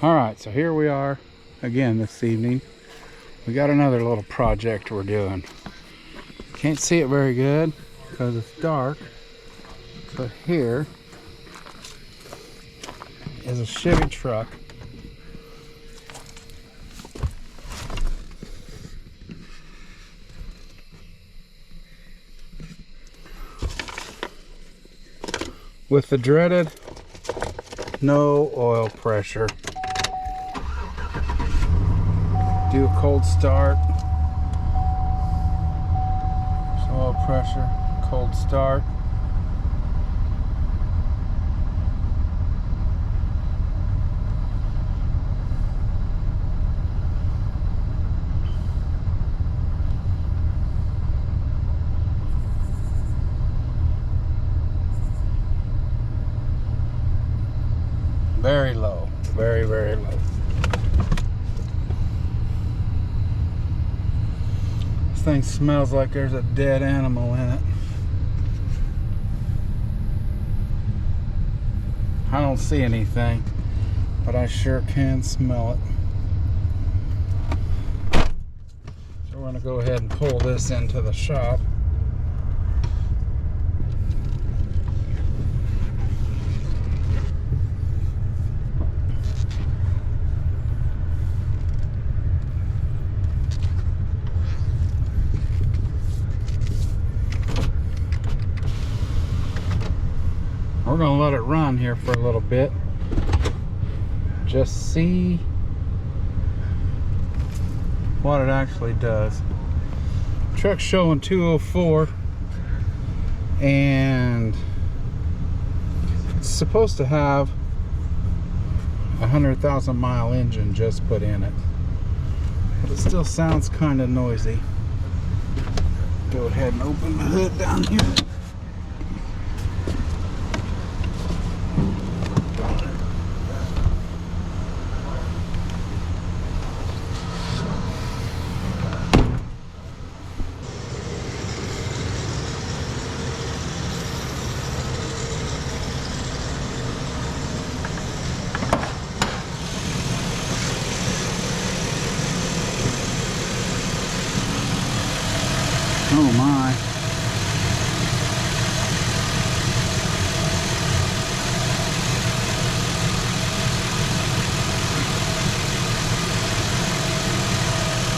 Alright, so here we are again this evening. We got another little project we're doing. Can't see it very good because it's dark, but here is a Chevy truck. With the dreaded no oil pressure. Do a cold start. There's oil pressure, cold start. Very low, very, very low. This thing smells like there's a dead animal in it. I don't see anything, but I sure can smell it. So we're gonna go ahead and pull this into the shop. We're gonna let it run here for a little bit. Just see what it actually does. Truck's showing 204 and it's supposed to have a 100,000 mile engine just put in it, but it still sounds kind of noisy. Go ahead and open the hood down here. Oh my.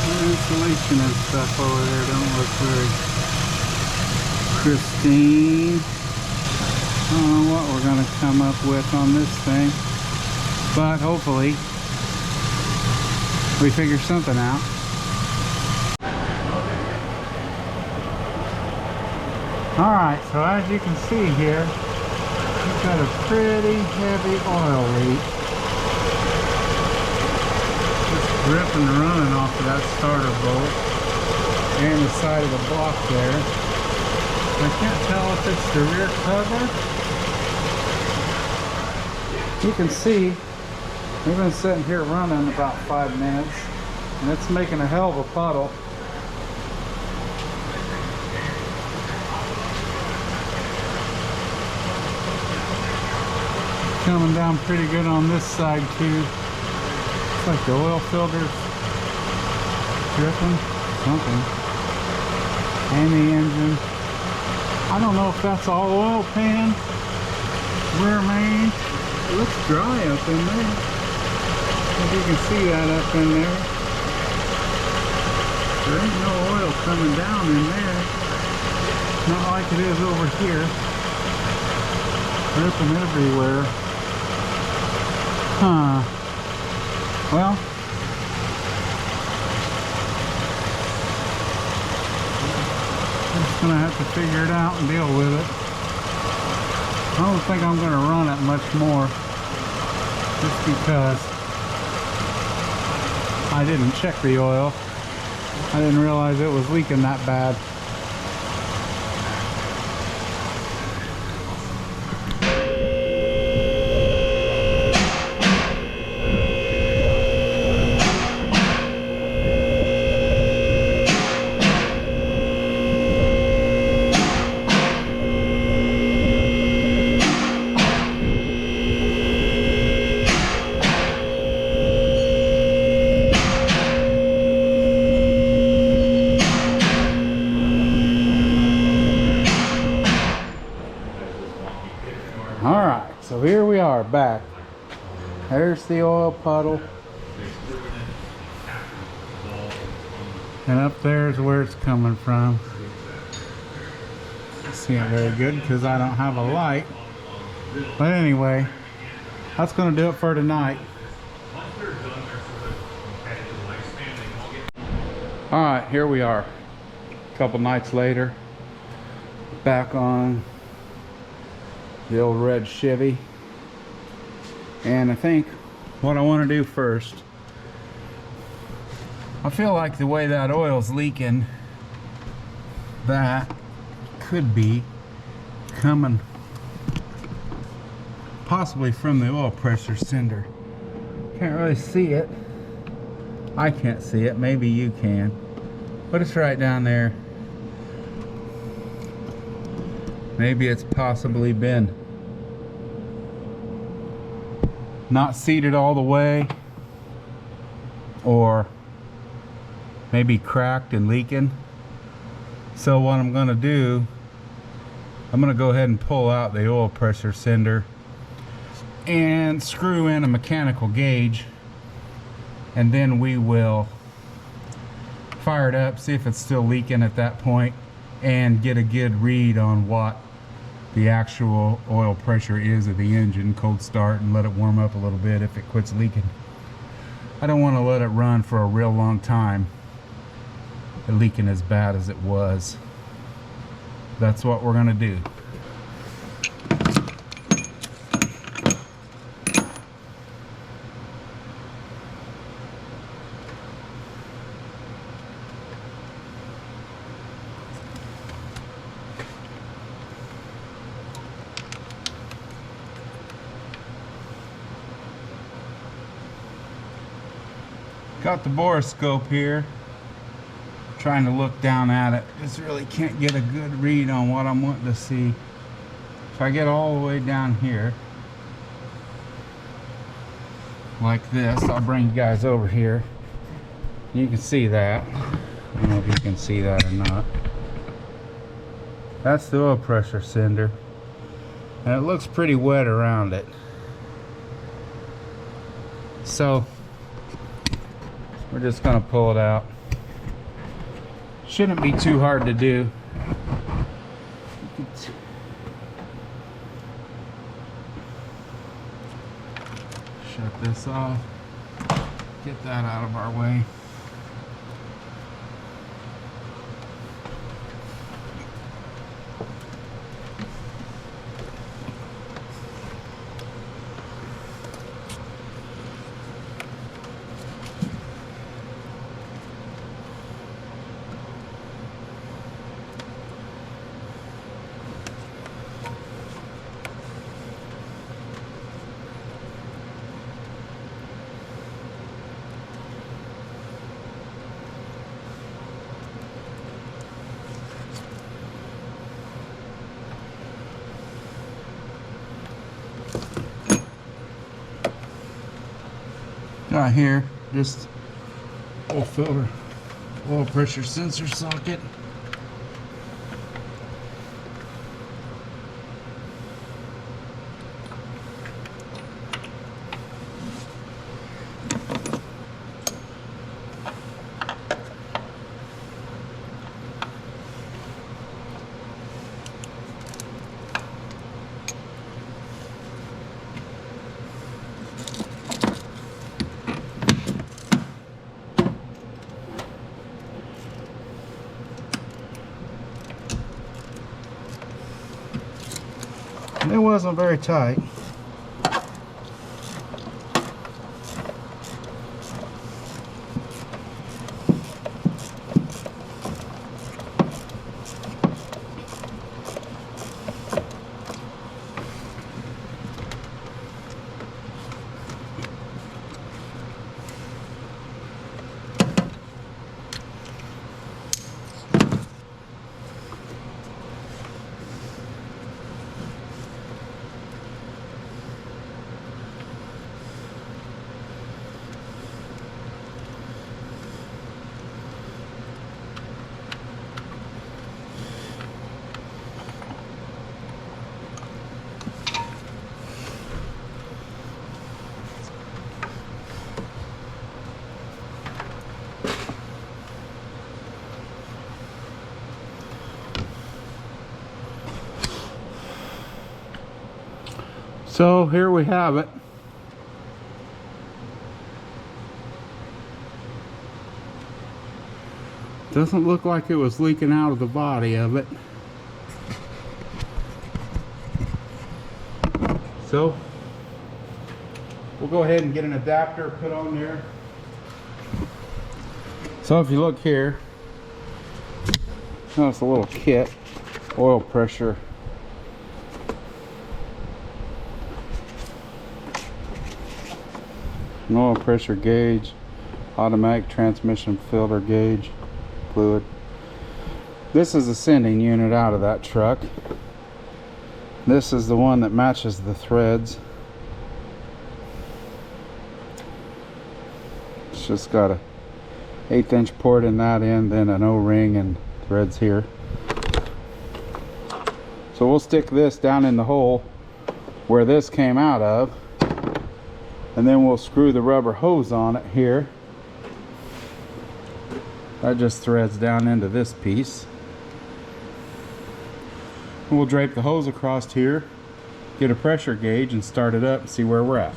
The insulation and stuff over there don't look very pristine. I don't know what we're going to come up with on this thing, but hopefully we figure something out. Alright, so as you can see here, we've got a pretty heavy oil leak. Just dripping and running off of that starter bolt and the side of the block there. I can't tell if it's the rear cover. You can see we've been sitting here running about 5 minutes and it's making a hell of a puddle. Coming down pretty good on this side too. Looks like the oil filter's dripping something. And the engine. I don't know if that's all oil pan, rear main. It looks dry up in there. If you can see that up in there. There ain't no oil coming down in there. Not like it is over here. Dripping everywhere. Huh. Well, I'm just gonna have to figure it out and deal with it. I don't think I'm gonna run it much more, just because I didn't check the oil. I didn't realize it was leaking that bad. So here we are back. There's the oil puddle. And up there is where it's coming from. See it very good because I don't have a light. But anyway, that's going to do it for tonight. Alright, here we are. A couple nights later. Back on the old red Chevy. And I think what I want to do first, I feel like the way that oil's leaking, that could be coming possibly from the oil pressure sender. Can't really see it. I can't see it, maybe you can, but it's right down there. Maybe it's possibly been not seated all the way, or maybe cracked and leaking. So what I'm going to do, I'm going to go ahead and pull out the oil pressure sender and screw in a mechanical gauge, and then we will fire it up, see if it's still leaking at that point, and get a good read on what the actual oil pressure is of the engine. Cold start and let it warm up a little bit. If it quits leaking, I don't want to let it run for a real long time, leaking as bad as it was. That's what we're going to do. Got the borescope here, trying to look down at it. Just really can't get a good read on what I'm wanting to see. If I get all the way down here like this, I'll bring you guys over here. You can see that. I don't know if you can see that or not. That's the oil pressure sender, and it looks pretty wet around it. So we're just going to pull it out. Shouldn't be too hard to do. Shut this off. Get that out of our way. Got here just oil filter, oil pressure sensor socket. It wasn't very tight. So here we have it. Doesn't look like it was leaking out of the body of it. So we'll go ahead and get an adapter put on there. So if you look here, notice a little kit, oil pressure. An oil pressure gauge, automatic transmission filter gauge, fluid. This is the sending unit out of that truck. This is the one that matches the threads. It's just got a 1/8 inch port in that end, then an O-ring and threads here. So we'll stick this down in the hole where this came out of, and then we'll screw the rubber hose on it here. That just threads down into this piece. And we'll drape the hose across here, get a pressure gauge and start it up and see where we're at.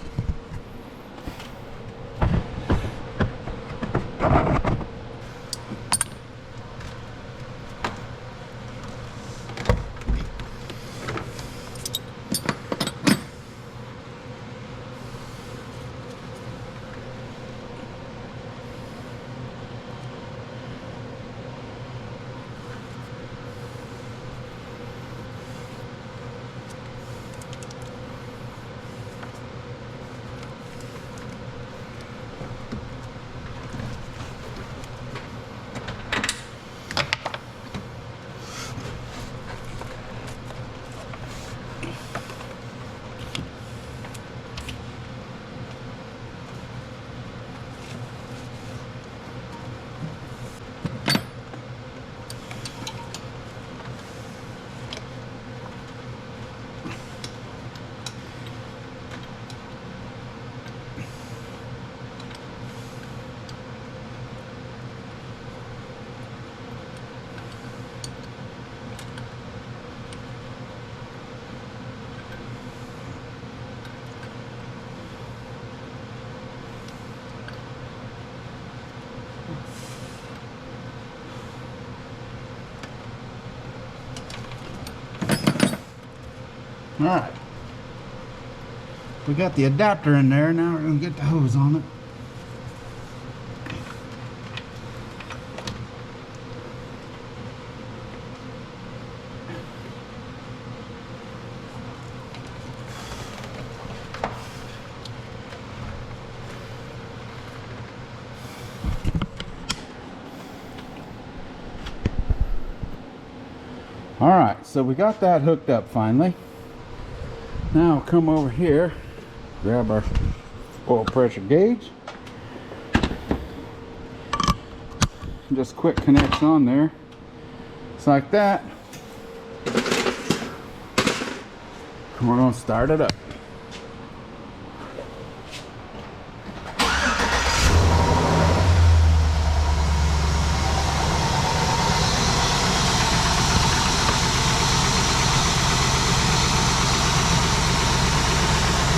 All right, we got the adapter in there. Now we're going to get the hose on it. All right, so we got that hooked up finally. Now come over here, grab our oil pressure gauge. Just quick connects on there. It's like that. We're gonna start it up.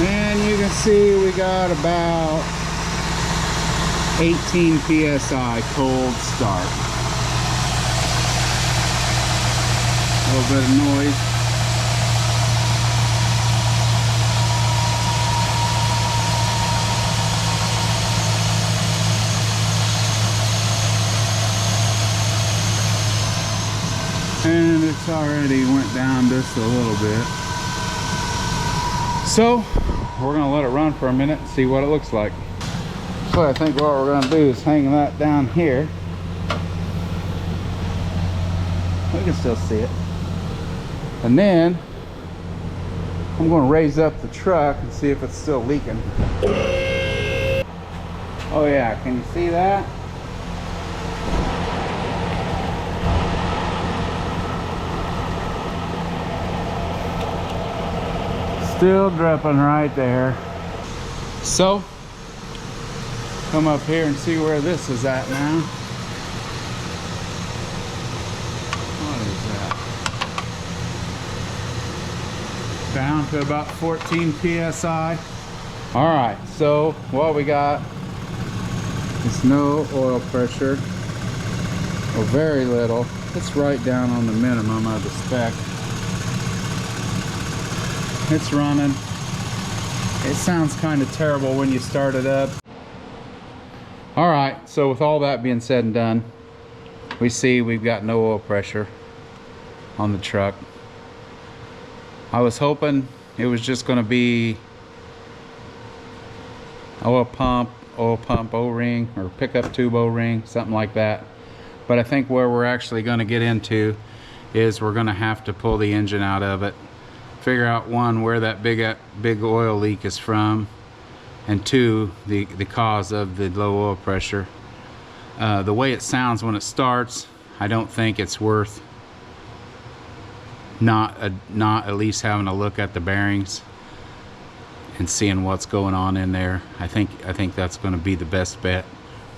And you can see we got about 18 psi cold start. A little bit of noise. And it's already went down just a little bit. So we're gonna let it run for a minute and see what it looks like. So I think what we're gonna do is hang that down here. We can still see it. And then I'm gonna raise up the truck and see if it's still leaking. Oh yeah, can you see that? Still dripping right there. So, come up here and see where this is at now. What is Down to about 14 psi. All right, so what we got is no oil pressure, or very little. It's right down on the minimum of the spec. It's running. It sounds kind of terrible when you start it up. All right, so with all that being said and done, we see we've got no oil pressure on the truck. I was hoping it was just going to be oil pump O-ring, or pickup tube O-ring, something like that. But I think where we're actually going to get into is we're going to have to pull the engine out of it, figure out, one, where that big oil leak is from, and two, the cause of the low oil pressure. The way it sounds when it starts, I don't think it's worth not at least having a look at the bearings and seeing what's going on in there. I think that's going to be the best bet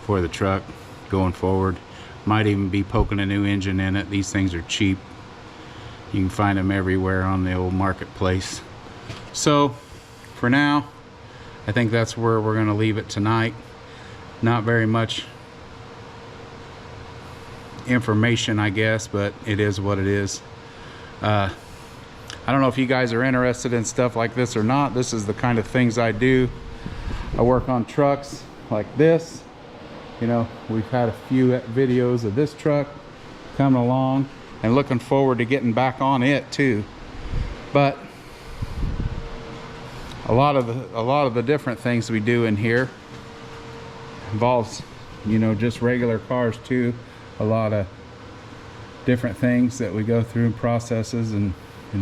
for the truck going forward. Might even be poking a new engine in it. These things are cheap. You can find them everywhere on the old marketplace. So for now, I think that's where we're going to leave it tonight. Not very much information, I guess, but it is what it is. I don't know if you guys are interested in stuff like this or not. This is the kind of things I do. I work on trucks like this. You know, we've had a few videos of this truck coming along, and looking forward to getting back on it too. But a lot of the different things we do in here involves, you know, just regular cars too. A lot of different things that we go through, processes and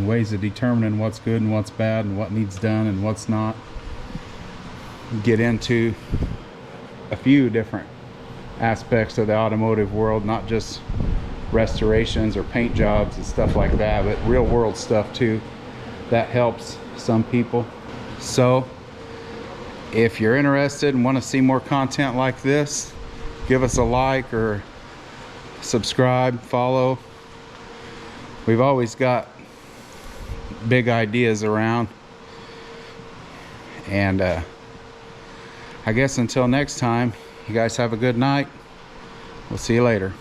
ways of determining what's good and what's bad and what needs done and what's not. Get into a few different aspects of the automotive world, not just restorations or paint jobs and stuff like that, but real world stuff too that helps some people. So if you're interested and want to see more content like this, give us a like or subscribe, follow. We've always got big ideas around, and I guess until next time, you guys have a good night. We'll see you later.